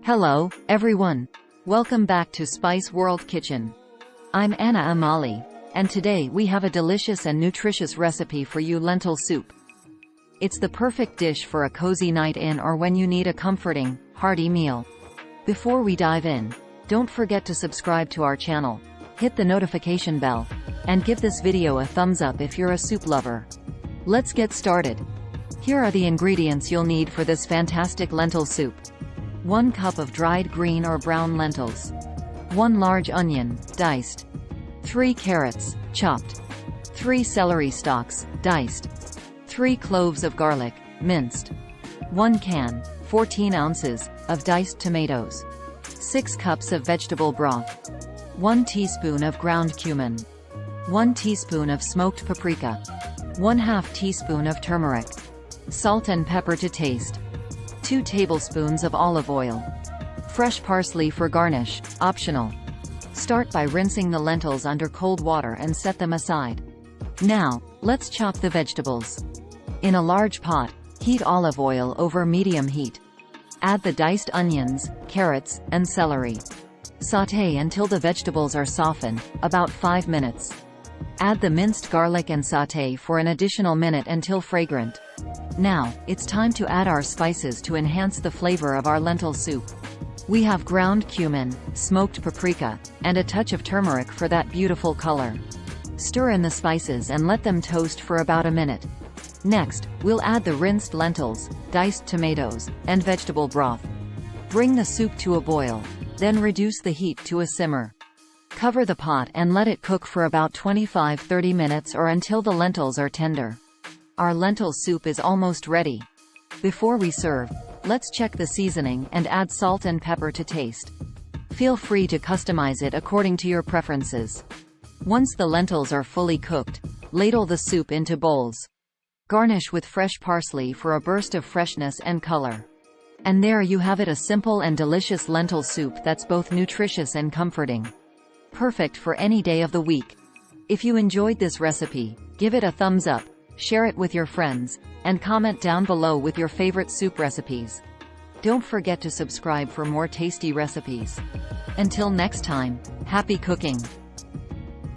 Hello, everyone. Welcome back to Spice World Kitchen. I'm Anna Amali, and today we have a delicious and nutritious recipe for you: lentil soup. It's the perfect dish for a cozy night in or when you need a comforting, hearty meal. Before we dive in, don't forget to subscribe to our channel, hit the notification bell, and give this video a thumbs up if you're a soup lover. Let's get started. Here are the ingredients you'll need for this fantastic lentil soup. 1 cup of dried green or brown lentils. 1 large onion, diced. 3 carrots, chopped. 3 celery stalks, diced. 3 cloves of garlic, minced. 1 can, 14 ounces, of diced tomatoes. 6 cups of vegetable broth. 1 teaspoon of ground cumin. 1 teaspoon of smoked paprika. 1/2 teaspoon of turmeric. Salt and pepper to taste. 2 tablespoons of olive oil. Fresh parsley for garnish, optional. Start by rinsing the lentils under cold water and set them aside. Now, let's chop the vegetables. In a large pot, heat olive oil over medium heat. Add the diced onions, carrots, and celery. Sauté until the vegetables are softened, about 5 minutes. Add the minced garlic and sauté for an additional minute until fragrant. Now, it's time to add our spices to enhance the flavor of our lentil soup. We have ground cumin, smoked paprika, and a touch of turmeric for that beautiful color. Stir in the spices and let them toast for about a minute. Next, we'll add the rinsed lentils, diced tomatoes, and vegetable broth. Bring the soup to a boil, then reduce the heat to a simmer. Cover the pot and let it cook for about 25–30 minutes or until the lentils are tender. Our lentil soup is almost ready. Before we serve, let's check the seasoning and add salt and pepper to taste. Feel free to customize it according to your preferences. Once the lentils are fully cooked, ladle the soup into bowls. Garnish with fresh parsley for a burst of freshness and color. And there you have it, a simple and delicious lentil soup that's both nutritious and comforting. Perfect for any day of the week. If you enjoyed this recipe, give it a thumbs up, share it with your friends, and comment down below with your favorite soup recipes. Don't forget to subscribe for more tasty recipes. Until next time, happy cooking!